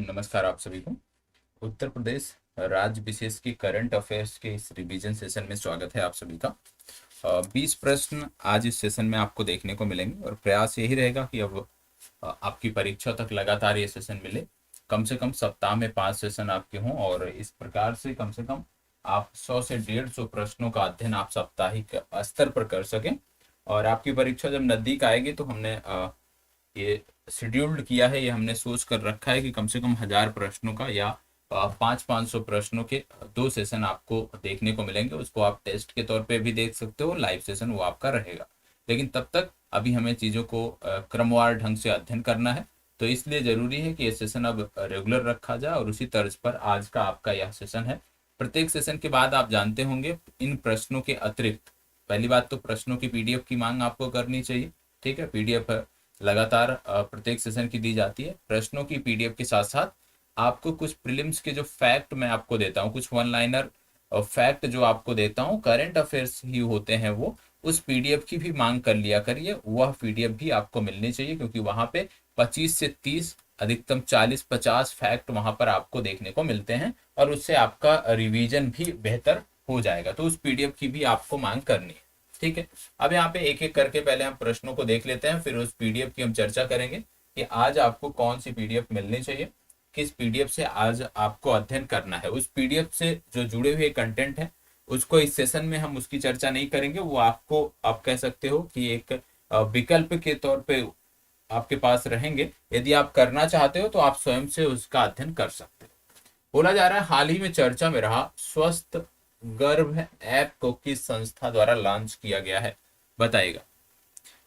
नमस्कार आप सभी को। उत्तर प्रदेश राज्य विशेष की करंट अफेयर्स के इस रिवीजन सेशन में स्वागत है आप सभी का। 20 प्रश्न आज इस सेशन में आपको देखने को मिलेंगे और प्रयास यही रहेगा कि अब आपकी परीक्षा तक लगातार ये सेशन मिले। कम से कम सप्ताह में 5 सेशन आपके हों और इस प्रकार से कम आप 100 से 150 प्रश्नों का अध्ययन आप साप्ताहिक स्तर पर कर सकें। और आपकी परीक्षा जब नजदीक आएगी तो हमने ये शेड्यूल्ड किया है, ये हमने सोच कर रखा है कि कम से कम 1000 प्रश्नों का या 500 प्रश्नों के 2 सेशन आपको देखने को मिलेंगे। उसको आप टेस्ट के तौर पे भी देख सकते हो, लाइव सेशन वो आपका रहेगा। लेकिन तब तक अभी हमें चीज़ों को क्रमवार ढंग से अध्ययन करना है, तो इसलिए ज़रूरी है कि ये सेशन अब रेगुलर रखा जाए और उसी तर्ज पर आज का आपका यह सेशन है। प्रत्येक सेशन के बाद आप जानते होंगे इन प्रश्नों के अतिरिक्त पहली बात तो प्रश्नों की पीडीएफ की मांग आपको करनी चाहिए। ठीक है, पीडीएफ लगातार प्रत्येक सेशन की दी जाती है। प्रश्नों की पीडीएफ के साथ साथ आपको कुछ प्रीलिम्स के जो फैक्ट मैं आपको देता हूँ, कुछ वन लाइनर फैक्ट जो आपको देता हूँ, करंट अफेयर्स ही होते हैं वो, उस पीडीएफ की भी मांग कर लिया करिए। वह पीडीएफ भी आपको मिलनी चाहिए क्योंकि वहां पे 25 से 30 अधिकतम 40-50 फैक्ट वहां पर आपको देखने को मिलते हैं और उससे आपका रिवीजन भी बेहतर हो जाएगा। तो उस पीडीएफ की भी आपको मांग करनी है। ठीक है, अब यहाँ पे एक एक करके पहले हम प्रश्नों को देख लेते हैं, फिर उस पीडीएफ की हम चर्चा करेंगे कि आज आपको कौन सी पीडीएफ मिलनी चाहिए, किस पीडीएफ से आज आपको अध्ययन करना है। उस पीडीएफ से जो जुड़े हुए कंटेंट है उसको इस सेशन में हम उसकी चर्चा नहीं करेंगे, वो आपको आप कह सकते हो कि एक विकल्प के तौर पे आपके पास रहेंगे। यदि आप करना चाहते हो तो आप स्वयं से उसका अध्ययन कर सकते हो। बोला जा रहा है हाल ही में चर्चा में रहा स्वस्थ गर्भ ऐप को किस संस्था द्वारा लॉन्च किया गया है, बताइएगा।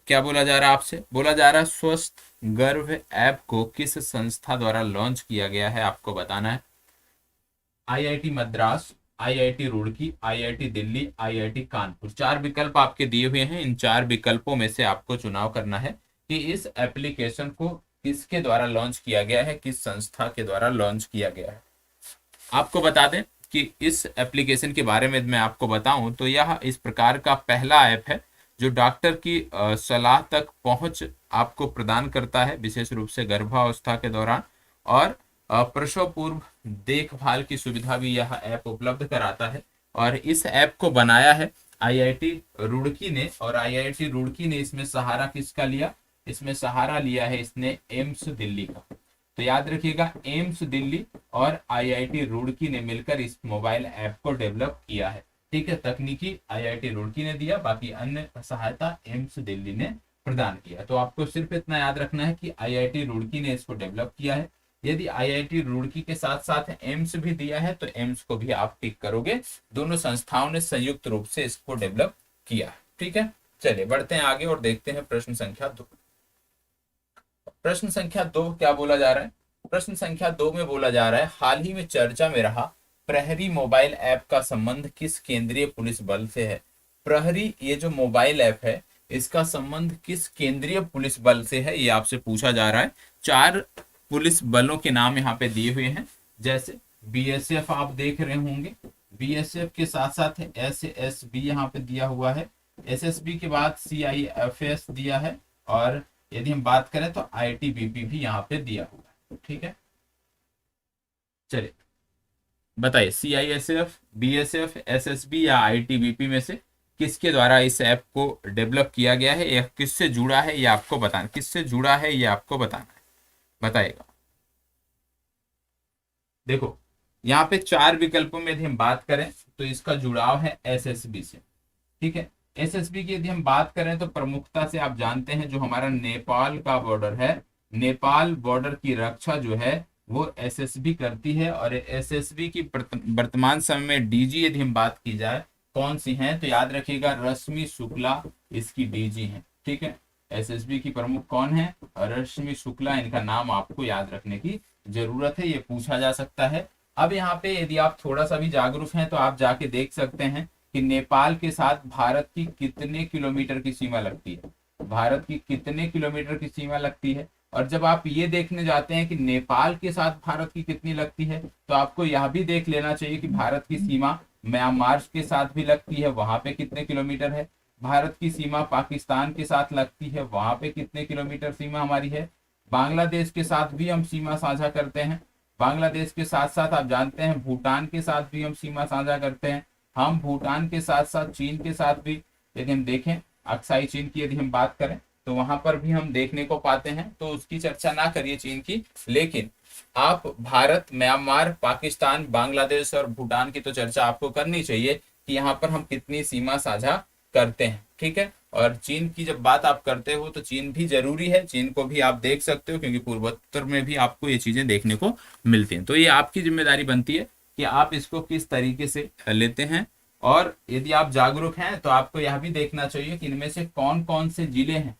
क्या बोला जा रहा है आपसे? बोला जा रहा है स्वस्थ गर्भ ऐप को किस संस्था द्वारा लॉन्च किया गया है, आपको बताना है। IIT Madras, IIT Roorkee, IIT Delhi, IIT Kanpur. 4 विकल्प आपके दिए हुए हैं। इन 4 विकल्पों में से आपको चुनाव करना है कि इस एप्लीकेशन को किसके द्वारा लॉन्च किया गया है, किस संस्था के द्वारा लॉन्च किया गया है। आपको बता दें कि इस एप्लीकेशन के बारे में मैं आपको बताऊं तो यह इस प्रकार का पहला ऐप है जो डॉक्टर की सलाह तक पहुंच आपको प्रदान करता है, विशेष रूप से गर्भावस्था के दौरान, और प्रसव पूर्व देखभाल की सुविधा भी यह ऐप उपलब्ध कराता है। और इस ऐप को बनाया है आईआईटी रुड़की ने, और आईआईटी रुड़की ने इसमें सहारा किसका लिया? इसमें सहारा लिया है इसने एम्स दिल्ली का। तो याद रखिएगा, एम्स दिल्ली और आईआईटी रुड़की ने मिलकर इस मोबाइल ऐप को डेवलप किया है। ठीक है, तकनीकी आईआईटी रुड़की ने दिया, बाकी अन्य सहायता एम्स दिल्ली ने प्रदान किया। तो आपको सिर्फ इतना याद रखना है कि आईआईटी रुड़की ने इसको डेवलप किया है। यदि आईआईटी रुड़की के साथ साथ एम्स भी दिया है तो एम्स को भी आप टिक करोगे। दोनों संस्थाओं ने संयुक्त रूप से इसको डेवलप किया है। ठीक है, चलिए बढ़ते हैं आगे और देखते हैं प्रश्न संख्या 2। प्रश्न संख्या 2 क्या बोला जा रहा है? प्रश्न संख्या 2 में बोला जा रहा है हाल ही में चर्चा में रहा प्रहरी मोबाइल ऐप का संबंध किस केंद्रीय पुलिस बल से है। प्रहरी ये जो मोबाइल ऐप है इसका संबंध किस केंद्रीय पुलिस बल से है, ये आपसे पूछा जा रहा है। 4 पुलिस बलों के नाम यहाँ पे दिए हुए हैं, जैसे बीएसएफ आप देख रहे होंगे, बीएसएफ के साथ साथ एसएसबी यहाँ पे दिया हुआ है, एसएसबी के बाद सीआईएफएस दिया है, और यदि हम बात करें तो आईटीबीपी भी यहाँ पे दिया हुआ है। ठीक है, चलिए बताइए सीआईएसएफ, बीएसएफ, एसएसबी या आईटीबीपी में से किसके द्वारा इस ऐप को डेवलप किया गया है, यह किससे जुड़ा है ये आपको बताना, किससे जुड़ा है ये आपको बताना है, बताइएगा। देखो यहाँ पे 4 विकल्पों में यदि हम बात करें तो इसका जुड़ाव है एसएसबी से। ठीक है, एसएसबी की यदि हम बात करें तो प्रमुखता से आप जानते हैं जो हमारा नेपाल का बॉर्डर है, नेपाल बॉर्डर की रक्षा जो है वो एसएसबी करती है। और एसएसबी की वर्तमान समय में डीजी यदि हम बात की जाए कौन सी हैं तो याद रखिएगा रश्मि शुक्ला इसकी डीजी हैं। ठीक है, एसएसबी की प्रमुख कौन है? रश्मि शुक्ला, इनका नाम आपको याद रखने की जरूरत है, ये पूछा जा सकता है। अब यहाँ पे यदि आप थोड़ा सा भी जागरूक हैं तो आप जाके देख सकते हैं कि नेपाल के साथ भारत की कितने किलोमीटर की सीमा लगती है, भारत की कितने किलोमीटर की सीमा लगती है। और जब आप ये देखने जाते हैं कि नेपाल के साथ भारत की कितनी लगती है तो आपको यह भी देख लेना चाहिए कि भारत की सीमा म्यांमार के साथ भी लगती है, वहां पे कितने किलोमीटर है। भारत की सीमा पाकिस्तान के साथ लगती है, वहां पे कितने किलोमीटर सीमा हमारी है। बांग्लादेश के साथ भी हम सीमा साझा करते हैं, बांग्लादेश के साथ साथ आप जानते हैं भूटान के साथ भी हम सीमा साझा करते हैं। हम भूटान के साथ साथ चीन के साथ भी यदि हम देखें, अक्साई चीन की यदि हम बात करें तो वहां पर भी हम देखने को पाते हैं, तो उसकी चर्चा ना करिए चीन की, लेकिन आप भारत, म्यांमार, पाकिस्तान, बांग्लादेश और भूटान की तो चर्चा आपको करनी चाहिए कि यहाँ पर हम कितनी सीमा साझा करते हैं। ठीक है, और चीन की जब बात आप करते हो तो चीन भी जरूरी है, चीन को भी आप देख सकते हो क्योंकि पूर्वोत्तर में भी आपको ये चीजें देखने को मिलती हैं। तो ये आपकी जिम्मेदारी बनती है कि आप इसको किस तरीके से लेते हैं, और यदि आप जागरूक हैं तो आपको यह भी देखना चाहिए कि इनमें से कौन कौन से जिले हैं,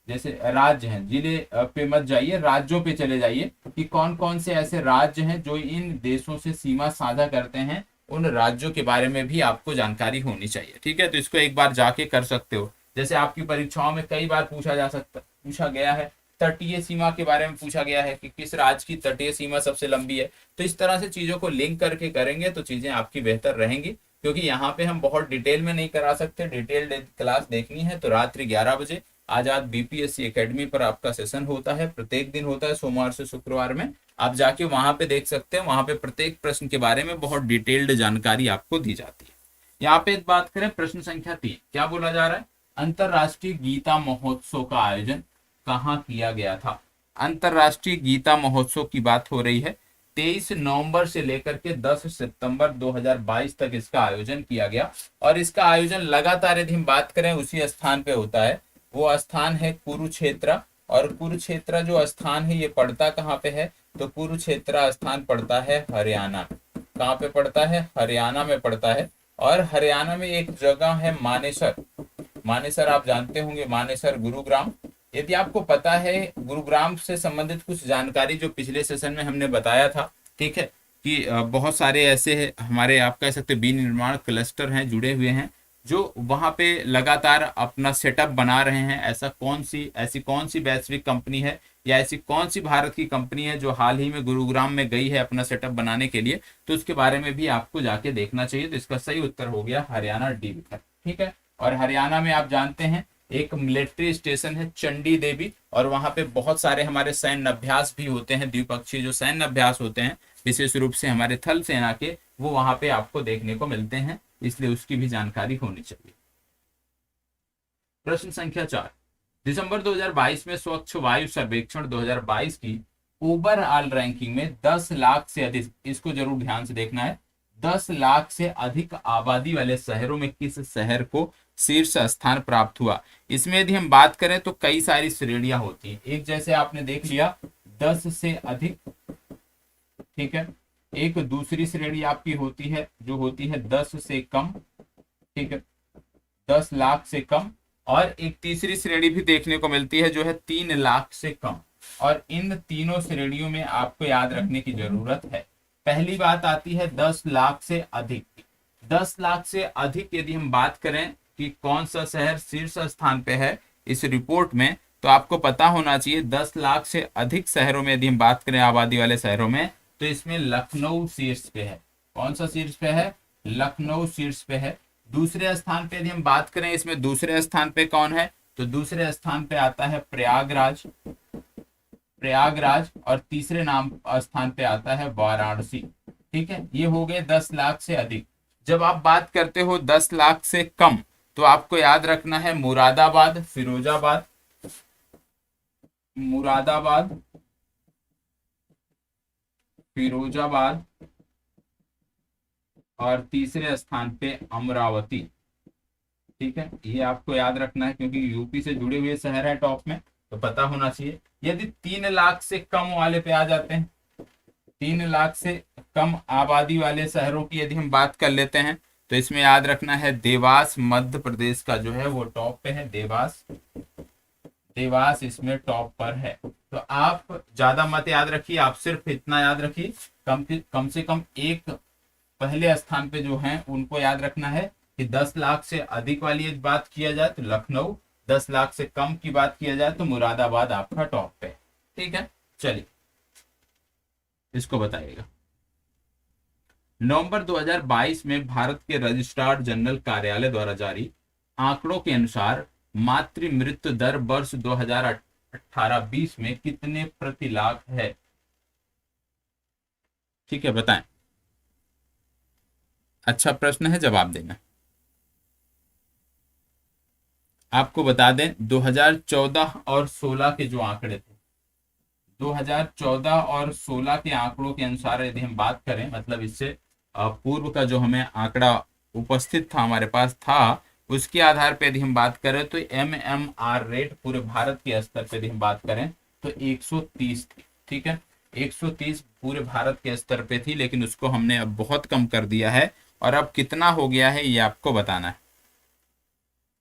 जैसे राज्य हैं, जिले पे मत जाइए, राज्यों पे चले जाइए कि कौन कौन से ऐसे राज्य हैं जो इन देशों से सीमा साझा करते हैं, उन राज्यों के बारे में भी आपको जानकारी होनी चाहिए। ठीक है, तो इसको एक बार जाके कर सकते हो। जैसे आपकी परीक्षाओं में कई बार पूछा गया है, तटीय सीमा के बारे में पूछा गया है कि किस राज्य की तटीय सीमा सबसे लंबी है। तो इस तरह से चीजों को लिंक करके करेंगे तो चीजें आपकी बेहतर रहेंगी, क्योंकि यहाँ पे हम बहुत डिटेल में नहीं करा सकते। डिटेल क्लास देखनी है तो रात्रि 11 बजे आजाद बीपीएससी एकेडमी पर आपका सेशन होता है, प्रत्येक दिन होता है, सोमवार से शुक्रवार में। आप जाके वहां पे देख सकते हैं, वहां पे प्रत्येक प्रश्न के बारे में बहुत डिटेल्ड जानकारी आपको दी जाती है। यहाँ पे एक बात करें, प्रश्न संख्या 3 क्या बोला जा रहा है, अंतरराष्ट्रीय गीता महोत्सव का आयोजन कहाँ किया गया था। अंतरराष्ट्रीय गीता महोत्सव की बात हो रही है। 23 नवंबर से लेकर के 10 सितंबर 2022 तक इसका आयोजन किया गया, और इसका आयोजन लगातार यदि हम बात करें उसी स्थान पे होता है। वो स्थान है कुरुक्षेत्र, और कुरुक्षेत्र जो स्थान है ये पड़ता कहाँ पे है, तो कुरुक्षेत्र स्थान पड़ता है हरियाणा। कहाँ पे पड़ता है, हरियाणा में पड़ता है। और हरियाणा में एक जगह है मानेसर, मानेसर आप जानते होंगे, मानेसर गुरुग्राम। यदि आपको पता है गुरुग्राम से संबंधित कुछ जानकारी जो पिछले सेशन में हमने बताया था, ठीक है, कि बहुत सारे ऐसे हमारे आप कह सकते विनिर्माण क्लस्टर हैं, जुड़े हुए हैं, जो वहां पे लगातार अपना सेटअप बना रहे हैं। ऐसी कौन सी वैश्विक कंपनी है, या ऐसी कौन सी भारत की कंपनी है जो हाल ही में गुरुग्राम में गई है अपना सेटअप बनाने के लिए, तो उसके बारे में भी आपको जाके देखना चाहिए। तो इसका सही उत्तर हो गया हरियाणा डी विकल्प। ठीक है, और हरियाणा में आप जानते हैं एक मिलिट्री स्टेशन है चंडी देवी, और वहां पे बहुत सारे हमारे सैन्य अभ्यास भी होते हैं, द्विपक्षीय जो सैन्य अभ्यास होते हैं विशेष रूप से हमारे थल सेना के, वो वहां पे आपको देखने को मिलते हैं, इसलिए उसकी भी जानकारी होनी चाहिए। प्रश्न संख्या 4, दिसंबर 2022 में स्वच्छ वायु सर्वेक्षण 2022 की ओवरऑल रैंकिंग में 10 लाख से अधिक, इसको जरूर ध्यान से देखना है, 10 लाख से अधिक आबादी वाले शहरों में किस शहर को शीर्ष स्थान प्राप्त हुआ। इसमें यदि हम बात करें तो कई सारी श्रेणियां होती हैं। एक जैसे आपने देख लिया 10 से अधिक, ठीक है, एक दूसरी श्रेणी आपकी होती है जो होती है 10 से कम, ठीक है, 10 लाख से कम, और एक तीसरी श्रेणी भी देखने को मिलती है जो है 3 लाख से कम। और इन तीनों श्रेणियों में आपको याद रखने की जरूरत है। पहली बात आती है 10 लाख से अधिक। 10 लाख से अधिक यदि हम बात करें कि कौन सा शहर शीर्ष स्थान पे है इस रिपोर्ट में, तो आपको पता होना चाहिए 10 लाख से अधिक शहरों में यदि हम बात करें आबादी वाले शहरों में, तो इसमें लखनऊ शीर्ष पे है। कौन सा शीर्ष पे है, लखनऊ शीर्ष पे है। दूसरे स्थान पे यदि हम बात करें, इसमें दूसरे स्थान पे कौन है, तो दूसरे स्थान पे आता है प्रयागराज, प्रयागराज, और तीसरे स्थान पे आता है वाराणसी। ठीक है, ये हो गए 10 लाख से अधिक। जब आप बात करते हो 10 लाख से कम, तो आपको याद रखना है मुरादाबाद, फिरोजाबाद, मुरादाबाद, फिरोजाबाद, और तीसरे स्थान पे अमरावती। ठीक है, ये आपको याद रखना है क्योंकि यूपी से जुड़े हुए शहर है टॉप में, तो पता होना चाहिए। यदि 3 लाख से कम वाले पे आ जाते हैं, 3 लाख से कम आबादी वाले शहरों की यदि हम बात कर लेते हैं, तो इसमें याद रखना है देवास मध्य प्रदेश का जो है वो टॉप पे है। देवास, देवास इसमें टॉप पर है। तो आप ज्यादा मत याद रखिए, आप सिर्फ इतना याद रखिए, कम से कम एक पहले स्थान पे जो है उनको याद रखना है कि 10 लाख से अधिक वाली बात किया जाए तो लखनऊ, 10 लाख से कम की बात किया जाए तो मुरादाबाद आपका टॉप पे। ठीक है, चलिए इसको बताइएगा। नवंबर 2022 में भारत के रजिस्ट्रार जनरल कार्यालय द्वारा जारी आंकड़ों के अनुसार मातृ मृत्यु दर वर्ष 2018-20 में कितने प्रति लाख है। ठीक है, बताएं। अच्छा प्रश्न है, जवाब देना। आपको बता दें 2014 और 16 के जो आंकड़े थे, 2014 और 16 के आंकड़ों के अनुसार यदि हम बात करें, मतलब इससे पूर्व का जो हमें आंकड़ा उपस्थित था, हमारे पास था, उसके आधार पर यदि हम बात करें तो MMR रेट पूरे भारत के स्तर पर यदि हम बात करें तो 130 थी। ठीक है, 130 पूरे भारत के स्तर पे थी, लेकिन उसको हमने अब बहुत कम कर दिया है। और अब कितना हो गया है ये आपको बताना है।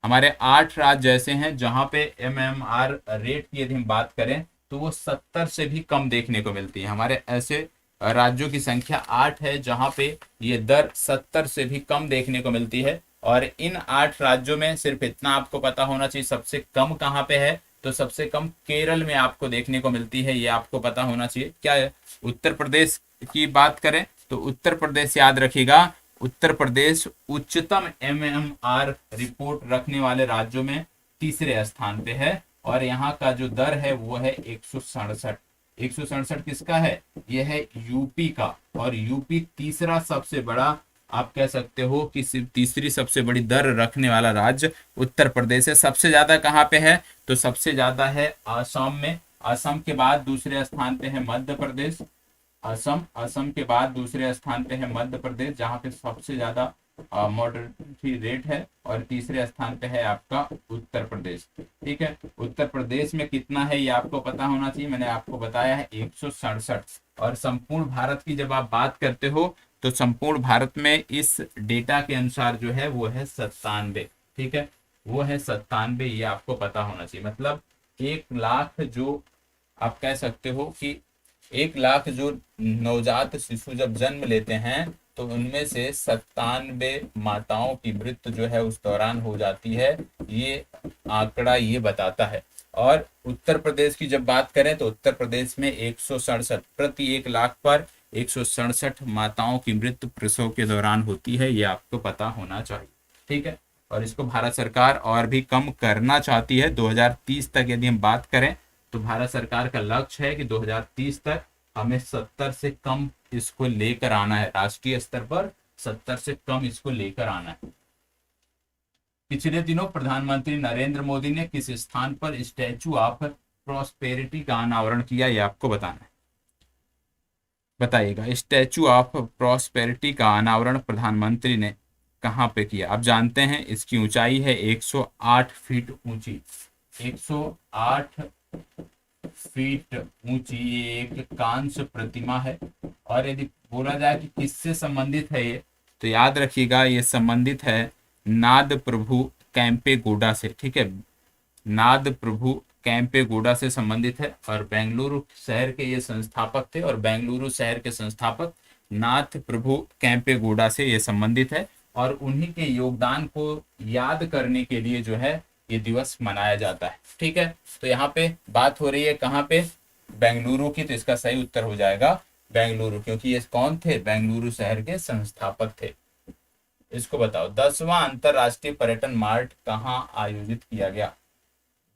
हमारे 8 राज्य ऐसे हैं जहां पे MMR रेट की यदि हम बात करें तो वो 70 से भी कम देखने को मिलती है। हमारे ऐसे राज्यों की संख्या 8 है जहां पे ये दर 70 से भी कम देखने को मिलती है। और इन 8 राज्यों में सिर्फ इतना आपको पता होना चाहिए, सबसे कम कहाँ पे है, तो सबसे कम केरल में आपको देखने को मिलती है, ये आपको पता होना चाहिए। क्या है, उत्तर प्रदेश की बात करें तो उत्तर प्रदेश याद रखिएगा, उत्तर प्रदेश उच्चतम MMR रिपोर्ट रखने वाले राज्यों में तीसरे स्थान पे है। और यहाँ का जो दर है वो है 167। 167 किसका है, यह है यूपी का। और यूपी तीसरा सबसे बड़ा, आप कह सकते हो कि तीसरी सबसे बड़ी दर रखने वाला राज्य उत्तर प्रदेश है। सबसे ज्यादा कहाँ पे है, तो सबसे ज्यादा है आसाम में। असम के बाद दूसरे स्थान पे है मध्य प्रदेश। असम के बाद दूसरे स्थान पे है मध्य प्रदेश, जहाँ पे सबसे ज्यादा मॉर्टलिटी रेट है। और तीसरे स्थान पे है आपका उत्तर प्रदेश। ठीक है, उत्तर प्रदेश में कितना है ये आपको पता होना चाहिए, मैंने आपको बताया है 167। और संपूर्ण भारत की जब आप बात करते हो तो संपूर्ण भारत में इस डेटा के अनुसार जो है वो है 97। ठीक है, वो है 97, ये आपको पता होना चाहिए। मतलब 1 लाख जो, आप कह सकते हो कि 1 लाख जो नवजात शिशु जब जन्म लेते हैं तो उनमें से 97 माताओं की मृत्यु जो है उस दौरान हो जाती है, ये आंकड़ा ये बताता है। और उत्तर प्रदेश की जब बात करें तो उत्तर प्रदेश में 167, प्रति 1 लाख पर 167 माताओं की मृत्यु प्रसव के दौरान होती है, ये आपको पता होना चाहिए। ठीक है, और इसको भारत सरकार और भी कम करना चाहती है। 2030 तक यदि हम बात करें तो भारत सरकार का लक्ष्य है कि 2030 तक हमें 70 से कम इसको लेकर आना है, राष्ट्रीय स्तर पर 70 से कम इसको लेकर आना है। पिछले दिनों प्रधानमंत्री नरेंद्र मोदी ने किस स्थान पर स्टैचू ऑफ प्रॉस्पेरिटी का अनावरण किया, ये आपको बताना है। बताइएगा, स्टैचू ऑफ प्रॉस्पेरिटी का अनावरण प्रधानमंत्री ने कहाँ पे किया। आप जानते हैं इसकी ऊंचाई है 108 फीट ऊंची। 108 फीट ऊंची ये एक कांस्य प्रतिमा है। और यदि बोला जाए कि किससे संबंधित है ये, तो याद रखिएगा ये संबंधित है नाद प्रभु कैंपेगौड़ा से। ठीक है, नाद प्रभु कैंपेगौड़ा से संबंधित है। और बेंगलुरु शहर के ये संस्थापक थे, और बेंगलुरु शहर के संस्थापक नाथ प्रभु कैंपेगौड़ा से ये संबंधित है। और उन्हीं के योगदान को याद करने के लिए जो है ये दिवस मनाया जाता है। ठीक है, तो यहाँ पे बात हो रही है कहाँ पे, बेंगलुरु की, तो इसका सही उत्तर हो जाएगा बेंगलुरु, क्योंकि ये कौन थे, बेंगलुरु शहर के संस्थापक थे। इसको बताओ 10वां अंतरराष्ट्रीय पर्यटन मार्ट कहाँ आयोजित किया गया।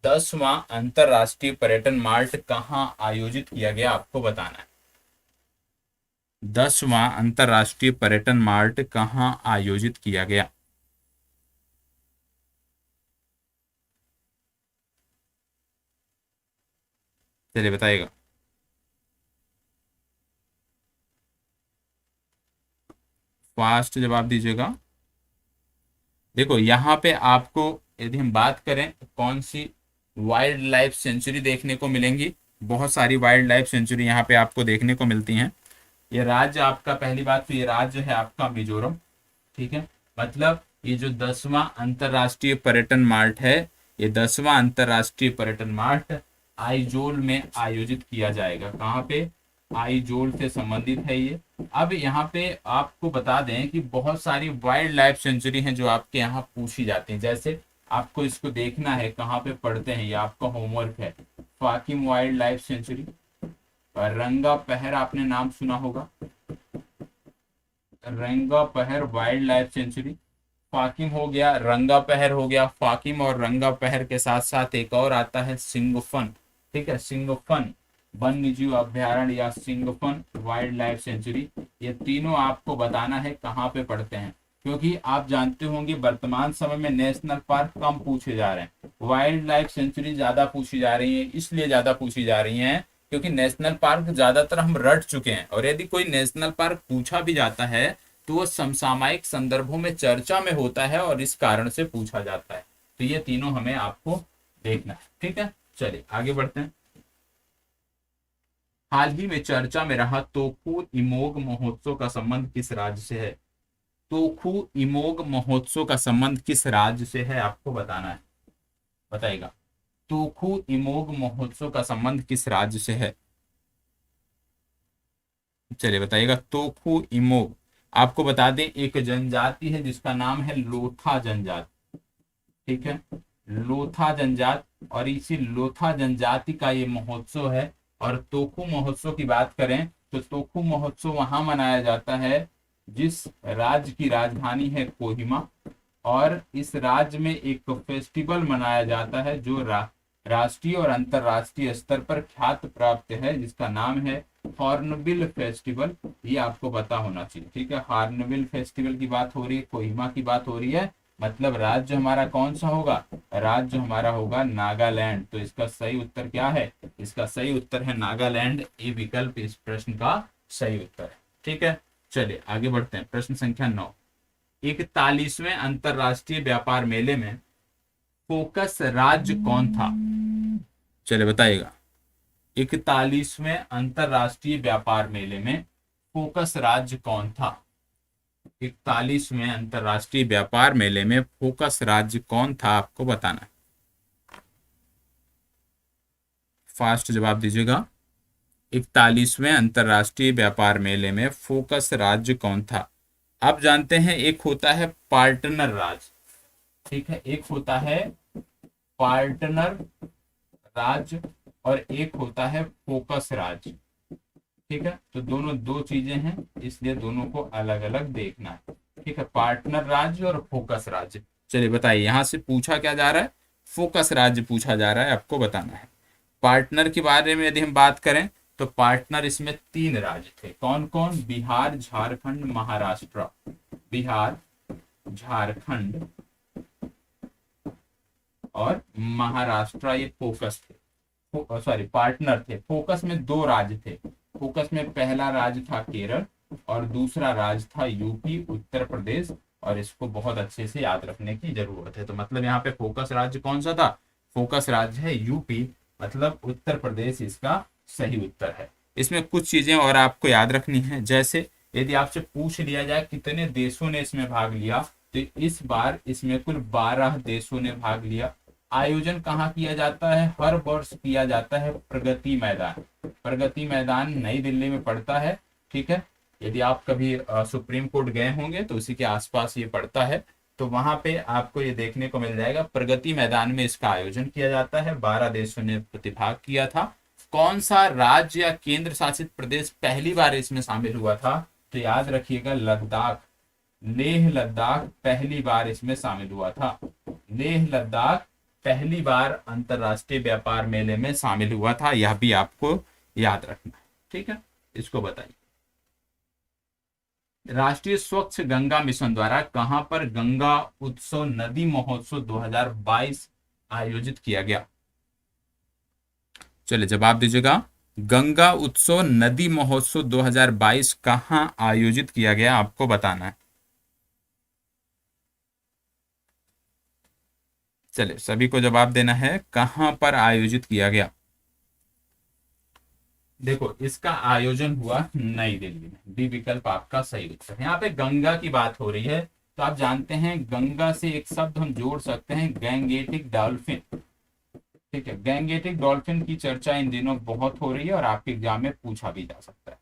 10वां अंतरराष्ट्रीय पर्यटन मार्ट कहाँ आयोजित किया गया, आपको बताना है। 10वां अंतरराष्ट्रीय पर्यटन मार्ट कहाँ आयोजित किया गया। चलिए बताइएगा। फास्ट जवाब दीजिएगा। देखो यहाँ पे आपको यदि हम बात करें तो कौन सी वाइल्ड लाइफ सेंचुरी देखने को मिलेंगी, बहुत सारी वाइल्ड लाइफ सेंचुरी यहाँ पे आपको देखने को मिलती हैं। ये राज्य आपका, पहली बात तो ये राज्य है आपका मिजोरम। ठीक है, मतलब ये जो 10वां अंतरराष्ट्रीय पर्यटन मार्ट है, ये 10वां अंतरराष्ट्रीय पर्यटन मार्ट आइजोल में आयोजित किया जाएगा। कहाँ पे, आइजोल से संबंधित है ये। अब यहाँ पे आपको बता दें कि बहुत सारी वाइल्ड लाइफ सेंचुरी हैं जो आपके यहाँ पूछी जाती हैं। जैसे आपको इसको देखना है कहाँ पे पढ़ते हैं, ये आपका होमवर्क है। फाकिम वाइल्ड लाइफ सेंचुरी, रंगा पहर आपने नाम सुना होगा, रंगा पहर वाइल्ड लाइफ सेंचुरी। फाकिम हो गया, रंगा पहर हो गया। फाकिम और रंगा पहर के साथ साथ एक और आता है सिंगफन। ठीक है, सिंगफन, वन्य जीव अभ्यारण्य या सिंगफन वाइल्ड लाइफ सेंचुरी, ये तीनों आपको बताना है कहाँ पे पड़ते हैं। क्योंकि आप जानते होंगे वर्तमान समय में नेशनल पार्क कम पूछे जा रहे हैं, वाइल्ड लाइफ सेंचुरी ज्यादा पूछी जा रही है। इसलिए ज्यादा पूछी जा रही है क्योंकि नेशनल पार्क ज्यादातर हम रट चुके हैं, और यदि कोई नेशनल पार्क पूछा भी जाता है तो वो समसामयिक संदर्भों में चर्चा में होता है और इस कारण से पूछा जाता है। तो ये तीनों हमें आपको देखना है, ठीक है। चलिए आगे बढ़ते हैं। हाल ही में चर्चा में रहा तोकू इमोग महोत्सव का संबंध किस राज्य से है? तोकू इमोग महोत्सव का संबंध किस राज्य से है, आपको बताना है, बताइएगा। तोकू इमोग महोत्सव का संबंध किस राज्य से है? चलिए बताइएगा। तोकू इमोग, आपको बता दें एक जनजाति है जिसका नाम है लोथा जनजाति, ठीक है, लोथा जनजाति। और इसी लोथा जनजाति का ये महोत्सव है। और तोकू महोत्सव की बात करें तो तोकू महोत्सव वहां मनाया जाता है जिस राज्य की राजधानी है कोहिमा, और इस राज्य में एक फेस्टिवल मनाया जाता है जो राष्ट्रीय और अंतरराष्ट्रीय स्तर पर ख्याति प्राप्त है, जिसका नाम है हॉर्नबिल फेस्टिवल। ये आपको पता होना चाहिए, ठीक है। हॉर्नबिल फेस्टिवल की बात हो रही है, कोहिमा की बात हो रही है, मतलब राज्य हमारा कौन सा होगा? राज्य हमारा होगा नागालैंड। तो इसका सही उत्तर क्या है? इसका सही उत्तर है नागालैंड। ए विकल्प इस प्रश्न का सही उत्तर है, ठीक है। चलिए आगे बढ़ते हैं। प्रश्न संख्या 9, 41वें अंतरराष्ट्रीय व्यापार मेले में फोकस राज्य कौन था? चलिए बताइएगा। 41वें अंतरराष्ट्रीय व्यापार मेले में फोकस राज्य कौन था? 41वें अंतरराष्ट्रीय व्यापार मेले में फोकस राज्य कौन था, आपको बताना है। फास्ट जवाब दीजिएगा। 41वें अंतरराष्ट्रीय व्यापार मेले में फोकस राज्य कौन था? आप जानते हैं एक होता है पार्टनर राज्य, ठीक है, एक होता है पार्टनर राज्य और एक होता है फोकस राज्य, ठीक है। तो दोनों दो चीजें हैं, इसलिए दोनों को अलग अलग देखना है, ठीक है, पार्टनर राज्य और फोकस राज्य। चलिए बताइए, यहां से पूछा क्या जा रहा है? फोकस राज्य पूछा जा रहा है, आपको बताना है। पार्टनर के बारे में यदि हम बात करें तो पार्टनर इसमें 3 राज्य थे। कौन कौन? बिहार, झारखंड, महाराष्ट्र। बिहार, झारखंड और महाराष्ट्र ये फोकस थे, सॉरी पार्टनर थे। फोकस में 2 राज्य थे। फोकस में पहला राज्य था केरल और दूसरा राज्य था यूपी, उत्तर प्रदेश। और इसको बहुत अच्छे से याद रखने की जरूरत है। तो मतलब यहाँ पे फोकस राज्य कौन सा था? फोकस राज्य है यूपी, मतलब उत्तर प्रदेश इसका सही उत्तर है। इसमें कुछ चीजें और आपको याद रखनी है, जैसे यदि आपसे पूछ लिया जाए कितने देशों ने इसमें भाग लिया, तो इस बार इसमें कुल 12 देशों ने भाग लिया। आयोजन कहाँ किया जाता है? हर वर्ष किया जाता है प्रगति मैदान। प्रगति मैदान नई दिल्ली में पड़ता है, ठीक है। यदि आप कभी सुप्रीम कोर्ट गए होंगे तो उसी के आसपास ये पड़ता है, तो वहां पे आपको ये देखने को मिल जाएगा। प्रगति मैदान में इसका आयोजन किया जाता है। 12 देशों ने प्रतिभाग किया था। कौन सा राज्य या केंद्र शासित प्रदेश पहली बार इसमें शामिल हुआ था? तो याद रखिएगा, लद्दाख, लेह लद्दाख पहली बार इसमें शामिल हुआ था। लेह लद्दाख पहली बार अंतरराष्ट्रीय व्यापार मेले में शामिल हुआ था, यह भी आपको याद रखना है, ठीक है। इसको बताइए। राष्ट्रीय स्वच्छ गंगा मिशन द्वारा कहां पर गंगा उत्सव नदी महोत्सव 2022 आयोजित किया गया? चलिए जवाब दीजिएगा। गंगा उत्सव नदी महोत्सव 2022 कहां आयोजित किया गया, आपको बताना है। चलिए सभी को जवाब देना है, कहां पर आयोजित किया गया। देखो इसका आयोजन हुआ नई दिल्ली में। डी विकल्प आपका सही उत्तर है। यहाँ पे गंगा की बात हो रही है, तो आप जानते हैं गंगा से एक शब्द हम जोड़ सकते हैं, गैंगेटिक डॉल्फिन, ठीक है। गैंगेटिक डॉल्फिन की चर्चा इन दिनों बहुत हो रही है और आपके एग्जाम में पूछा भी जा सकता है।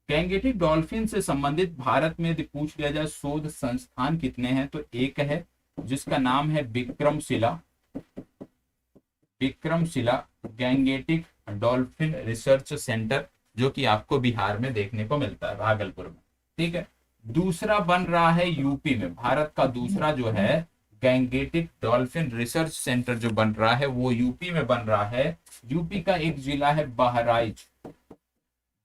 गैंगेटिक डॉल्फिन से संबंधित भारत में यदि पूछ लिया जाए शोध संस्थान कितने हैं, तो एक है जिसका नाम है Vikramshila, Vikramshila Gangetic dolphin research centre, जो कि आपको बिहार में देखने को मिलता है, भागलपुर में, ठीक है। दूसरा बन रहा है यूपी में। भारत का दूसरा जो है गैंगेटिक डॉल्फिन रिसर्च सेंटर जो बन रहा है वो यूपी में बन रहा है। यूपी का एक जिला है बहराइच,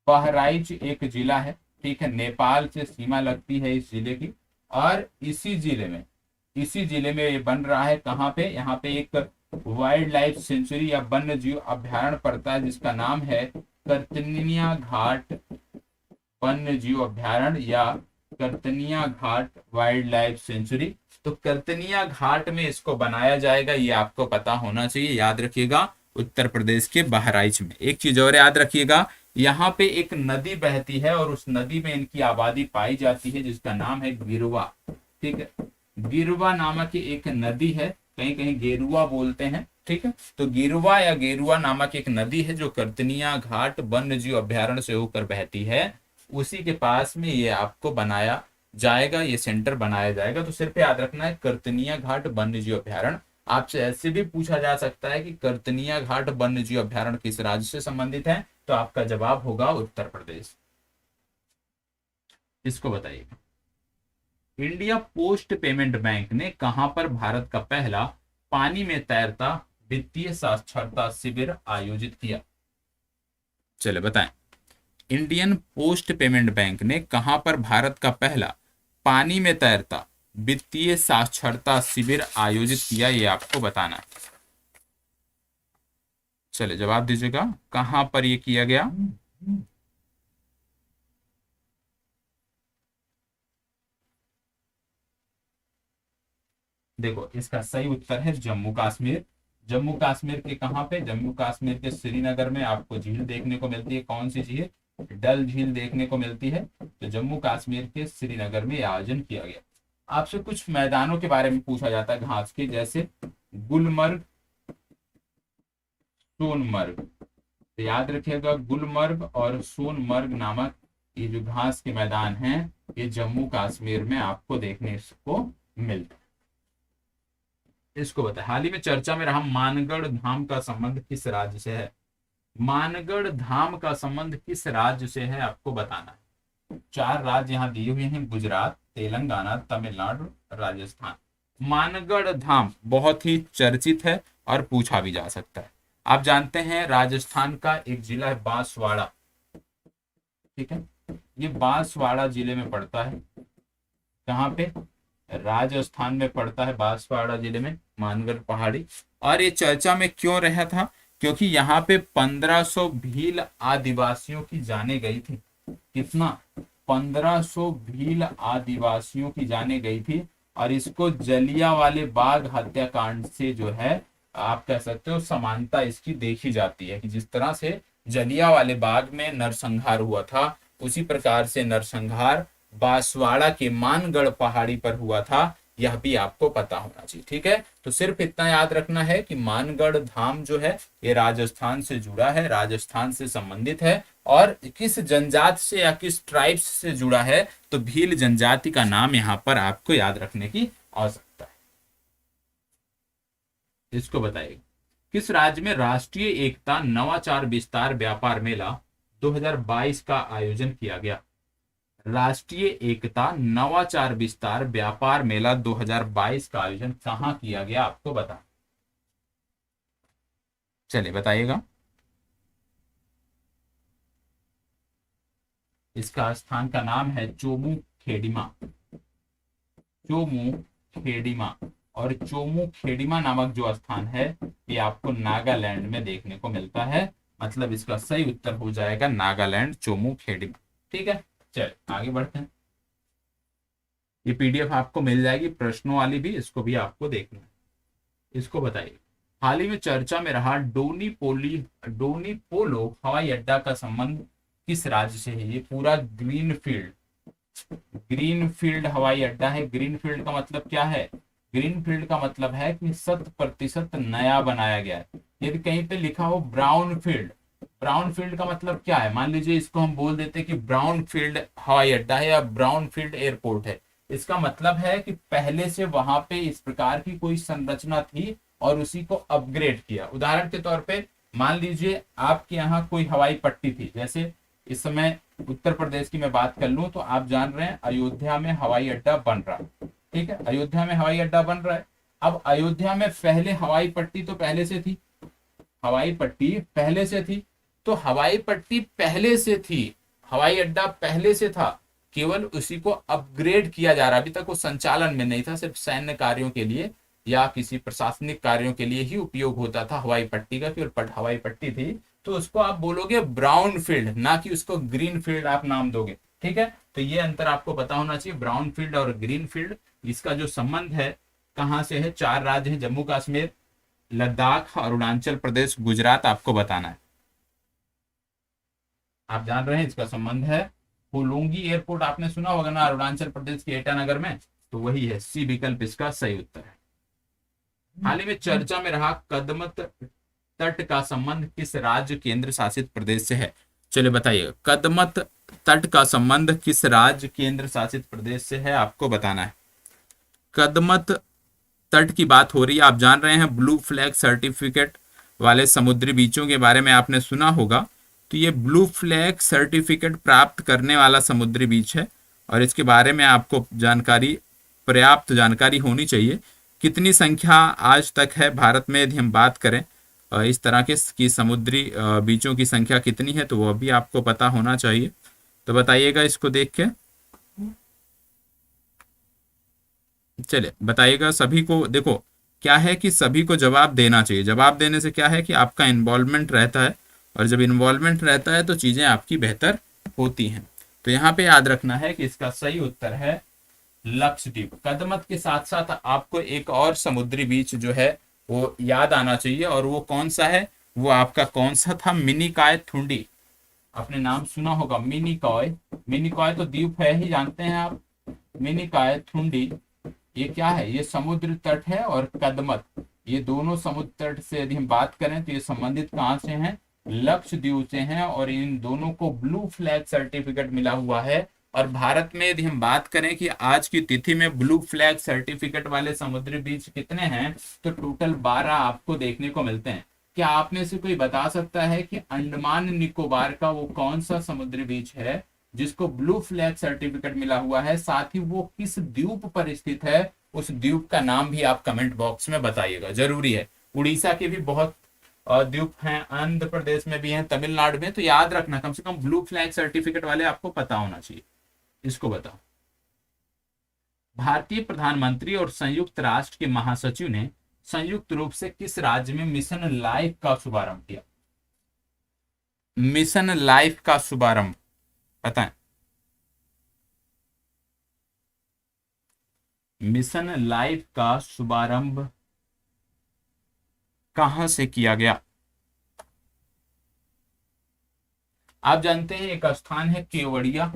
बहराइच एक जिला है, ठीक है, नेपाल से सीमा लगती है इस जिले की। और इसी जिले में ये बन रहा है। कहाँ पे? यहाँ पे एक वाइल्ड लाइफ सेंचुरी या वन्य जीव अभ्यारण्य पड़ता है जिसका नाम है कर्तनिया घाट वन्य जीव अभ्यारण्य या कर्तनिया घाट वाइल्ड लाइफ सेंचुरी। तो कर्तनिया घाट में इसको बनाया जाएगा, ये आपको पता होना चाहिए, याद रखिएगा। उत्तर प्रदेश के बहराइच में। एक चीज और याद रखिएगा, यहाँ पे एक नदी बहती है और उस नदी में इनकी आबादी पाई जाती है जिसका नाम है गिरवा, ठीक है। गिरवा नामक एक नदी है, कहीं कहीं गेरुआ बोलते हैं, ठीक है। तो गिरवा या गेरुआ नामक एक नदी है जो कर्तनिया घाट वन्य जीव अभ्यारण्य से होकर बहती है। उसी के पास में ये आपको बनाया जाएगा, ये सेंटर बनाया जाएगा। तो सिर्फ याद रखना है कर्तनिया घाट वन्य जीव अभ्यारण्य। आपसे ऐसे भी पूछा जा सकता है कि कर्तनिया घाट वन्य जीव अभ्यारण्य किस राज्य से संबंधित है, तो आपका जवाब होगा उत्तर प्रदेश। इसको बताइए, इंडिया पोस्ट पेमेंट बैंक ने कहां पर भारत का पहला पानी में तैरता वित्तीय साक्षरता शिविर आयोजित किया? चले बताएं। इंडियन पोस्ट पेमेंट बैंक ने कहां पर भारत का पहला पानी में तैरता वित्तीय साक्षरता शिविर आयोजित किया, ये आपको बताना है। चले जवाब दीजिएगा, कहां पर ये किया गया? देखो, इसका सही उत्तर है जम्मू कश्मीर। जम्मू कश्मीर के कहां पे? जम्मू कश्मीर के श्रीनगर में आपको झील देखने को मिलती है। कौन सी झील? डल झील देखने को मिलती है। तो जम्मू कश्मीर के श्रीनगर में आयोजन किया गया। आपसे कुछ मैदानों के बारे में पूछा जाता है घास के, जैसे गुलमर्ग, सोनमर्ग। तो याद रखिएगा, गुलमर्ग और सोनमर्ग नामक ये जो घास के मैदान हैं, ये जम्मू कश्मीर में आपको देखने को मिलता है। इसको बताए, हाल ही में चर्चा में रहा मानगढ़ धाम का संबंध किस राज्य से है? मानगढ़ धाम का संबंध किस राज्य से है, आपको बताना है। 4 राज्य यहाँ दिए हुए हैं, गुजरात, तेलंगाना, तमिलनाडु, राजस्थान। मानगढ़ धाम बहुत ही चर्चित है और पूछा भी जा सकता है। आप जानते हैं राजस्थान का एक जिला है बांसवाड़ा, ठीक है। ये बांसवाड़ा जिले में पड़ता है। कहाँ पे? राजस्थान में पड़ता है, बांसवाड़ा जिले में, मानगढ़ पहाड़ी। और ये चर्चा में क्यों रहा था? क्योंकि यहाँ पे 1500 भील आदिवासियों की जाने गई थी। कितना? 1500 भील आदिवासियों की जाने गई थी। और इसको जलियांवाले बाग हत्याकांड से जो है, आप कह सकते हो, समानता इसकी देखी जाती है कि जिस तरह से जलियांवाले बाग में नरसंहार हुआ था, उसी प्रकार से नरसंहार बांसवाड़ा के मानगढ़ पहाड़ी पर हुआ था। यह भी आपको पता होना चाहिए, ठीक है। तो सिर्फ इतना याद रखना है कि मानगढ़ धाम जो है ये राजस्थान से जुड़ा है, राजस्थान से संबंधित है। और किस जनजाति से या किस ट्राइब्स से जुड़ा है, तो भील जनजाति का नाम यहाँ पर आपको याद रखने की आवश्यकता है। इसको बताइए, किस राज्य में राष्ट्रीय एकता नवाचार विस्तार व्यापार मेला 2022 का आयोजन किया गया? राष्ट्रीय एकता नवाचार विस्तार व्यापार मेला 2022 का आयोजन कहां किया गया, आपको बता। चलिए बताइएगा। इसका स्थान का नाम है चोमू खेडिमा। चोमू खेडिमा। और चोमू खेडिमा नामक जो स्थान है, ये आपको नागालैंड में देखने को मिलता है। मतलब इसका सही उत्तर हो जाएगा नागालैंड, चोमू खेडिमा, ठीक है। चल आगे बढ़ते हैं। ये पीडीएफ आपको मिल जाएगी प्रश्नों वाली भी, इसको भी आपको देखना है। इसको बताइए, हाल ही में चर्चा में रहा डोनी पोलो हवाई अड्डा का संबंध किस राज्य से है? ये पूरा ग्रीनफील्ड हवाई अड्डा है। ग्रीनफील्ड का मतलब क्या है? ग्रीनफील्ड का मतलब है कि 100% नया बनाया गया है। यदि कहीं पे लिखा हो ब्राउनफील्ड, ब्राउनफील्ड का मतलब क्या है? मान लीजिए इसको हम बोल देते कि ब्राउनफील्ड हवाई अड्डा है या ब्राउनफील्ड एयरपोर्ट है। इसका मतलब है कि पहले से वहां पे इस प्रकार की कोई संरचना थी और उसी को अपग्रेड किया। उदाहरण के तौर पे मान लीजिए आपके यहाँ कोई हवाई पट्टी थी, जैसे इस समय उत्तर प्रदेश की मैं बात कर लूं तो आप जान रहे हैं अयोध्या में हवाई अड्डा बन रहा है, ठीक है। अयोध्या में हवाई अड्डा बन रहा है। अब अयोध्या में पहले हवाई पट्टी तो पहले से थी, हवाई पट्टी पहले से थी। तो हवाई पट्टी पहले से थी, हवाई अड्डा पहले से था, केवल उसी को अपग्रेड किया जा रहा, अभी तक वो संचालन में नहीं था, सिर्फ सैन्य कार्यों के लिए या किसी प्रशासनिक कार्यों के लिए ही उपयोग होता था हवाई पट्टी का, केवल हवाई पट्टी थी। तो उसको आप बोलोगे ब्राउन फील्ड, ना कि उसको ग्रीन फील्ड आप नाम दोगे। ठीक है, तो ये अंतर आपको पता होना चाहिए, ब्राउन फील्ड और ग्रीन फील्ड। इसका जो संबंध है कहाँ से है, 4 राज्य हैं, जम्मू कश्मीर, लद्दाख, अरुणाचल प्रदेश, गुजरात, आपको बताना है। आप जान रहे हैं इसका संबंध है। होलोंगी एयरपोर्ट आपने सुना होगा ना, अरुणाचल प्रदेश के ईटानगर में, तो वही है, सी विकल्प इसका सही उत्तर है। हाल ही में चर्चा में रहा कदमत तट का संबंध किस राज्य केंद्र शासित प्रदेश से है? चलिए बताइए, कदमत तट का संबंध किस राज्य केंद्र शासित प्रदेश से है, आपको बताना है। कदमत तट की बात हो रही है, आप जान रहे हैं ब्लू फ्लैग सर्टिफिकेट वाले समुद्री बीचों के बारे में आपने सुना होगा। तो ये ब्लू फ्लैग सर्टिफिकेट प्राप्त करने वाला समुद्री बीच है, और इसके बारे में आपको जानकारी, पर्याप्त जानकारी होनी चाहिए। कितनी संख्या आज तक है भारत में, यदि हम बात करें इस तरह के की समुद्री बीचों की संख्या कितनी है, तो वो भी आपको पता होना चाहिए। तो बताइएगा इसको देख के, चलिए बताइएगा सभी को। देखो क्या है कि सभी को जवाब देना चाहिए, जवाब देने से क्या है कि आपका इन्वॉल्वमेंट रहता है, और जब इन्वॉल्वमेंट रहता है तो चीजें आपकी बेहतर होती हैं। तो यहाँ पे याद रखना है कि इसका सही उत्तर है लक्षद्वीप। कदमत के साथ साथ आपको एक और समुद्री बीच जो है वो याद आना चाहिए, और वो कौन सा है, वो आपका कौन सा था, मिनिकॉय थुंडी। आपने नाम सुना होगा मिनिकॉय, मिनिकॉय तो द्वीप है ही, जानते हैं आप। मिनिकॉय थुंडी ये क्या है, ये समुद्र तट है, और कदमत, ये दोनों समुद्र तट से यदि हम बात करें तो ये संबंधित कहां से हैं, लक्षद्वीप से हैं, और इन दोनों को ब्लू फ्लैग सर्टिफिकेट मिला हुआ है। और भारत में यदि हम बात करें कि आज की तिथि में ब्लू फ्लैग सर्टिफिकेट वाले समुद्री बीच कितने हैं, तो टोटल 12 आपको देखने को मिलते हैं। क्या आप में से कोई बता सकता है कि अंडमान निकोबार का वो कौन सा समुद्री बीच है जिसको ब्लू फ्लैग सर्टिफिकेट मिला हुआ है, साथ ही वो किस द्वीप पर स्थित है, उस द्वीप का नाम भी आप कमेंट बॉक्स में बताइएगा, जरूरी है। उड़ीसा के भी बहुत द्वीप हैं, आंध्र प्रदेश में भी हैं, तमिलनाडु में, तो याद रखना कम से कम ब्लू फ्लैग सर्टिफिकेट वाले आपको पता होना चाहिए। इसको बताओ, भारतीय प्रधानमंत्री और संयुक्त राष्ट्र के महासचिव ने संयुक्त रूप से किस राज्य में मिशन लाइफ का शुभारंभ किया? मिशन लाइफ का शुभारंभ बताएं। मिशन लाइफ का शुभारंभ कहां से किया गया? आप जानते हैं एक स्थान है केवड़िया,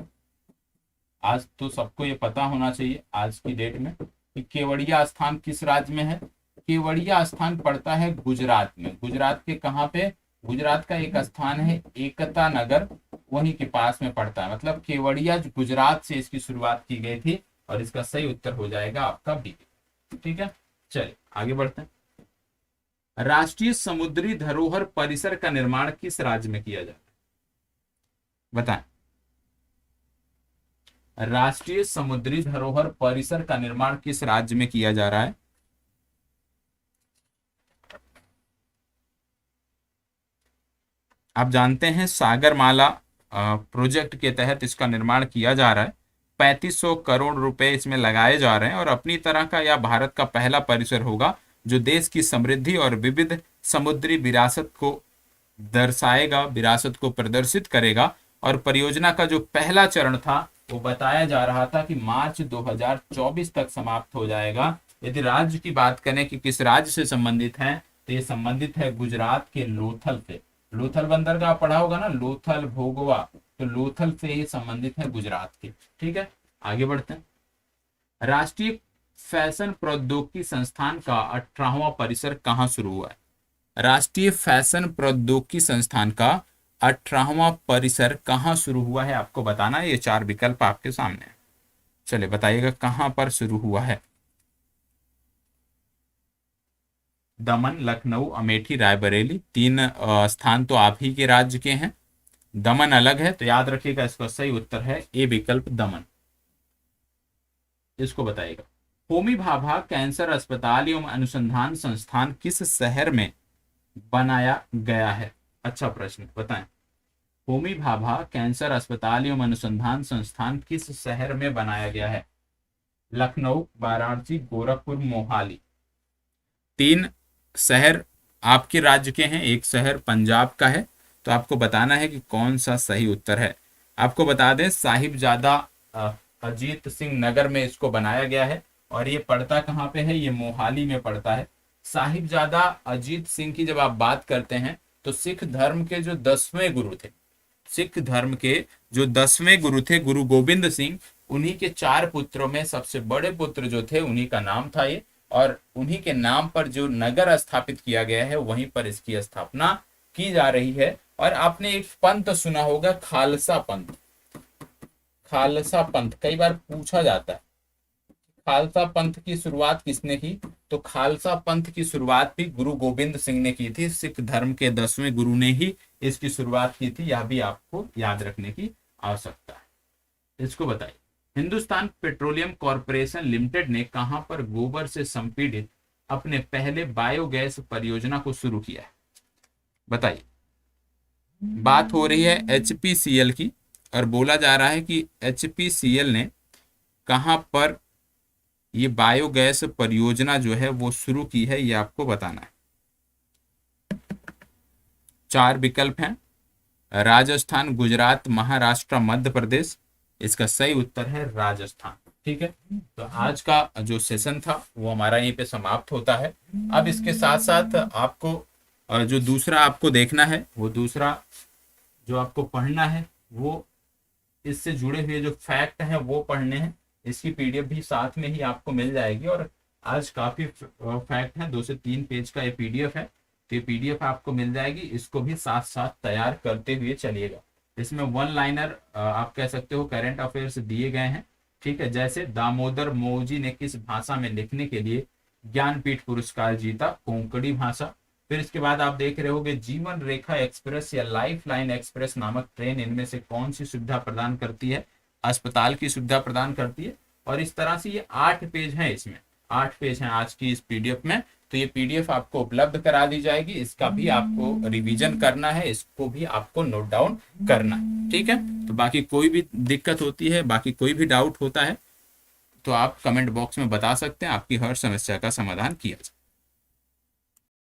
आज तो सबको ये पता होना चाहिए आज की डेट में कि केवड़िया स्थान किस राज्य में है। केवड़िया स्थान पड़ता है गुजरात में। गुजरात के कहां पे? गुजरात का एक स्थान है एकता नगर, वहीं के पास में पड़ता है। मतलब केवड़िया गुजरात से इसकी शुरुआत की गई थी, और इसका सही उत्तर हो जाएगा आपका बी। ठीक है, चलिए आगे बढ़ते हैं। राष्ट्रीय समुद्री धरोहर परिसर का निर्माण किस राज्य में किया जाता है, बताएं। राष्ट्रीय समुद्री धरोहर परिसर का निर्माण किस राज्य में किया जा रहा है? आप जानते हैं सागरमाला प्रोजेक्ट के तहत इसका निर्माण किया जा रहा है। 3500 करोड़ रुपए इसमें लगाए जा रहे हैं, और अपनी तरह का यह भारत का पहला परिसर होगा जो देश की समृद्धि और विविध समुद्री विरासत को दर्शाएगा, विरासत को प्रदर्शित करेगा। और परियोजना का जो पहला चरण था वो बताया जा रहा था कि मार्च 2024 तक समाप्त हो जाएगा। यदि राज्य की बात करें कि किस राज्य से संबंधित है, तो ये संबंधित है गुजरात के लोथल से। लोथल बंदरगाह पढ़ा होगा ना, लोथल भोगवा, तो लोथल से ही संबंधित है गुजरात के। ठीक है, आगे बढ़ते हैं। राष्ट्रीय फैशन प्रौद्योगिकी संस्थान का 18वां परिसर कहां शुरू हुआ है? राष्ट्रीय फैशन प्रौद्योगिकी संस्थान का 18वां परिसर कहां शुरू हुआ है, आपको बताना है। ये 4 विकल्प आपके सामने है, चलिए बताइएगा कहां पर शुरू हुआ है। दमन, लखनऊ, अमेठी, रायबरेली। 3 स्थान तो आप ही के राज्य के हैं। दमन अलग है, तो याद रखिएगा इसका सही उत्तर है ए विकल्प, दमन। इसको बताइएगा। होमी भाभा कैंसर अस्पताल एवं अनुसंधान संस्थान किस शहर में बनाया गया है? अच्छा प्रश्न, बताएं। होमी भाभा कैंसर अस्पताल एवं अनुसंधान संस्थान किस शहर में बनाया गया है? लखनऊ, वाराणसी, गोरखपुर, मोहाली। तीन शहर आपके राज्य के हैं, एक शहर पंजाब का है। तो आपको बताना है कि कौन सा सही उत्तर है। आपको बता दें, साहिबजादा अजीत सिंह नगर में इसको बनाया गया है। और ये पड़ता कहाँ पे है? ये मोहाली में पड़ता है। साहिबजादा अजीत सिंह की जब आप बात करते हैं तो सिख धर्म के जो 10वें गुरु थे, सिख धर्म के जो 10वें गुरु थे, गुरु गोविंद सिंह, उन्हीं के 4 पुत्रों में सबसे बड़े पुत्र जो थे उन्हीं का नाम था ये। और उन्हीं के नाम पर जो नगर स्थापित किया गया है वहीं पर इसकी स्थापना की जा रही है। और आपने एक पंथ सुना होगा, खालसा पंथ। खालसा पंथ कई बार पूछा जाता है, खालसा पंथ की शुरुआत किसने की? तो खालसा पंथ की शुरुआत भी गुरु गोविंद सिंह ने की थी। सिख धर्म के 10वें गुरु ने ही इसकी शुरुआत की थी। यह भी आपको याद रखने की आवश्यकता है। इसको बताइए, हिंदुस्तान पेट्रोलियम कॉरपोरेशन लिमिटेड ने कहां पर गोबर से संपीड़ित अपने पहले बायोगैस परियोजना को शुरू किया है? बताइए। बात हो रही है एचपीसीएल की, और बोला जा रहा है कि एचपीसीएल ने कहां पर ये बायोगैस परियोजना जो है वो शुरू की है, ये आपको बताना है। 4 विकल्प हैं, राजस्थान, गुजरात, महाराष्ट्र, मध्य प्रदेश। इसका सही उत्तर है राजस्थान। ठीक है, तो आज का जो सेशन था वो हमारा यहीं पे समाप्त होता है। अब इसके साथ साथ आपको जो दूसरा आपको देखना है, वो दूसरा जो आपको पढ़ना है वो इससे जुड़े हुए जो फैक्ट हैं वो पढ़ने हैं। इसकी पीडीएफ भी साथ में ही आपको मिल जाएगी। और आज काफी फैक्ट हैं, 2 से 3 पेज का ये पीडीएफ है। तो ये पीडीएफ आपको मिल जाएगी, इसको भी साथ साथ तैयार करते हुए चलिएगा। इसमें 1 लाइनर आप कह सकते हो करंट अफेयर्स दिए गए हैं। ठीक है, जैसे दामोदर मौजी ने किस भाषा में लिखने के लिए ज्ञानपीठ पुरस्कार जीता? कोंकणी भाषा। फिर इसके बाद आप देख रहे होगे जीवन रेखा एक्सप्रेस या लाइफ लाइन एक्सप्रेस नामक ट्रेन इनमें से कौन सी सुविधा प्रदान करती है? अस्पताल की सुविधा प्रदान करती है। और इस तरह से ये 8 पेज हैं, इसमें 8 पेज हैं आज की इस पीडीएफ में। तो ये पीडीएफ आपको उपलब्ध करा दी जाएगी। इसका भी आपको रिवीजन करना है, इसको भी आपको नोट डाउन करना है। ठीक है, तो बाकी कोई भी दिक्कत होती है, बाकी कोई भी डाउट होता है तो आप कमेंट बॉक्स में बता सकते हैं, आपकी हर समस्या का समाधान किया जाए।